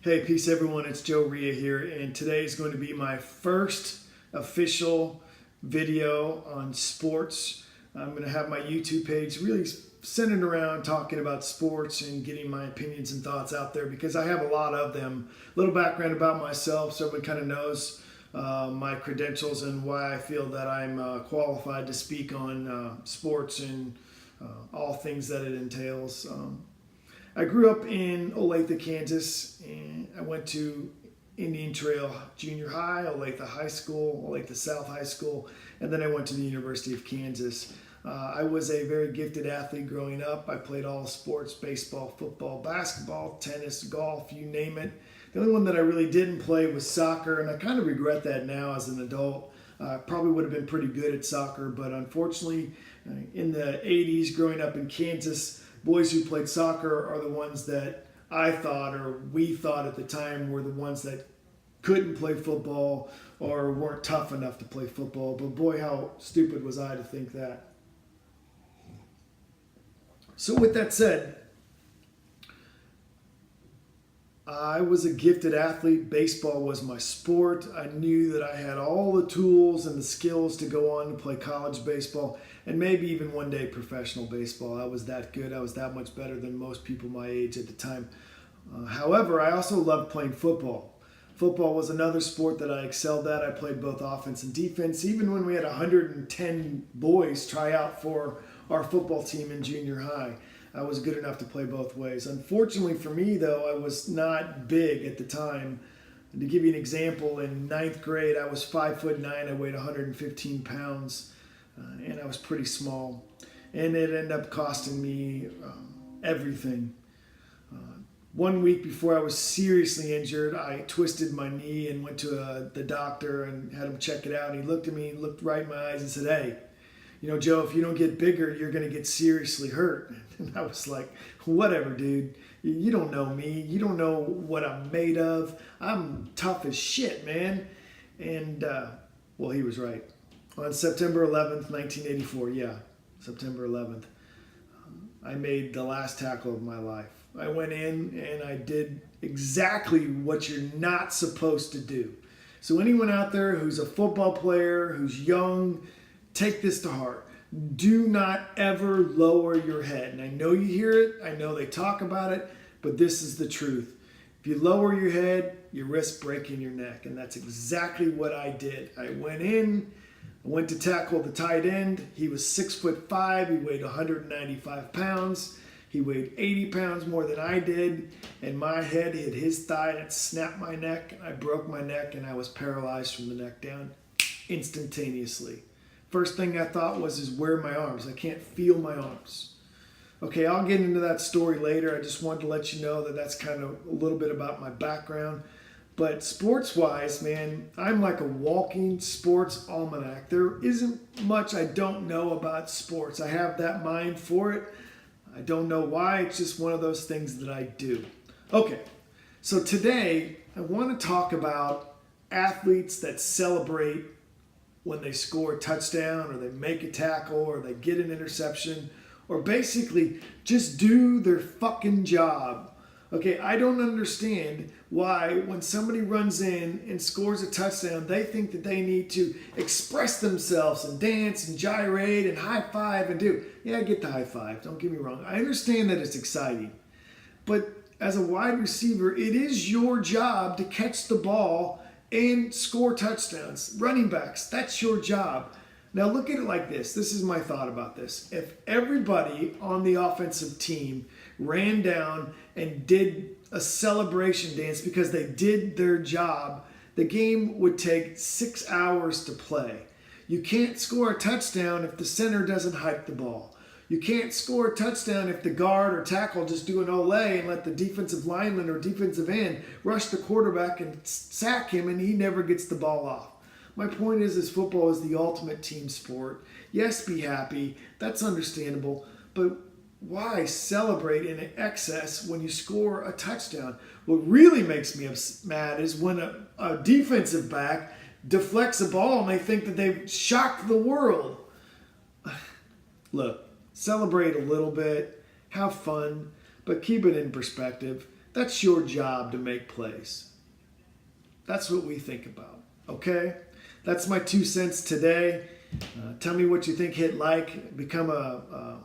Hey, peace everyone, it's Joe Ria here, and today is going to be my first official video on sports. I'm going to have my YouTube page really centered around talking about sports and getting my opinions and thoughts out there because I have a lot of them. A little background about myself so everyone kind of knows my credentials and why I feel that I'm qualified to speak on sports and all things that it entails. I grew up in Olathe, Kansas, and I went to Indian Trail Junior High, Olathe High School, Olathe South High School, and then I went to the University of Kansas. I was a very gifted athlete growing up. I played all sports, baseball, football, basketball, tennis, golf, you name it. The only one that I really didn't play was soccer, and I kind of regret that now as an adult. Probably would have been pretty good at soccer, but unfortunately, in the 80s, growing up in Kansas, boys who played soccer are the ones that I thought, or we thought at the time, were the ones that couldn't play football or weren't tough enough to play football. But boy, how stupid was I to think that. So with that said, I was a gifted athlete. Baseball was my sport. I knew that I had all the tools and the skills to go on to play college baseball and maybe even one day professional baseball. I was that good. I was that much better than most people my age at the time. However, I also loved playing football. Football was another sport that I excelled at. I played both offense and defense. Even when we had 110 boys try out for our football team in junior high, I was good enough to play both ways. Unfortunately for me, though, I was not big at the time. And to give you an example, in ninth grade, I was 5'9". I weighed 115 pounds, and I was pretty small. And it ended up costing me everything. 1 week before I was seriously injured, I twisted my knee and went to the doctor and had him check it out. And he looked at me, looked right in my eyes and said, "Hey, you know, Joe, if you don't get bigger, you're going to get seriously hurt." And I was like, whatever, dude. You don't know me. You don't know what I'm made of. I'm tough as shit, man. And, well, he was right. On September 11th, 1984, September 11th, I made the last tackle of my life. I went in and I did exactly what you're not supposed to do. So anyone out there who's a football player, who's young, take this to heart. Do not ever lower your head. And I know you hear it. I know they talk about it. But this is the truth. If you lower your head, you risk breaking your neck. And that's exactly what I did. I went in. I went to tackle the tight end. He was 6'5". He weighed 195 pounds. He weighed 80 pounds more than I did. And my head hit his thigh and it snapped my neck. I broke my neck and I was paralyzed from the neck down instantaneously. First thing I thought was, where are my arms? I can't feel my arms. Okay, I'll get into that story later. I just wanted to let you know that that's kind of a little bit about my background. But sports-wise, man, I'm like a walking sports almanac. There isn't much I don't know about sports. I have that mind for it. I don't know why. It's just one of those things that I do. Okay, so today I want to talk about athletes that celebrate when they score a touchdown or they make a tackle or they get an interception or basically just do their fucking job. Okay, I don't understand why when somebody runs in and scores a touchdown, they think that they need to express themselves and dance and gyrate and high five and do. Yeah, I get the high five, don't get me wrong. I understand that it's exciting. But as a wide receiver, it is your job to catch the ball and score touchdowns. Running backs, that's your job. Now look at it like this. This is my thought about this. If everybody on the offensive team ran down and did a celebration dance because they did their job, the game would take 6 hours to play. You can't score a touchdown if the center doesn't hike the ball. You can't score a touchdown if the guard or tackle just do an ole and let the defensive lineman or defensive end rush the quarterback and sack him and he never gets the ball off. My point is football is the ultimate team sport. Yes, be happy. That's understandable. But why celebrate in excess when you score a touchdown? What really makes me mad is when a defensive back deflects a ball and they think that they've shocked the world. Look, celebrate a little bit, have fun, but keep it in perspective. That's your job to make plays. That's what we think about. Okay? That's my 2 cents today. Tell me what you think. Hit like. Become a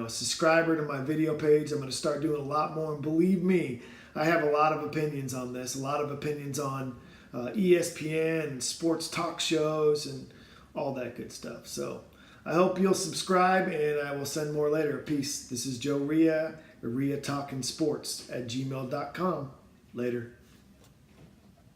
subscriber to my video page. I'm going to start doing a lot more. And believe me, I have a lot of opinions on this. A lot of opinions on ESPN and sports talk shows and all that good stuff. So I hope you'll subscribe, and I will send more later. Peace. This is Joe Ria, Ria Talking Sports at gmail.com. Later.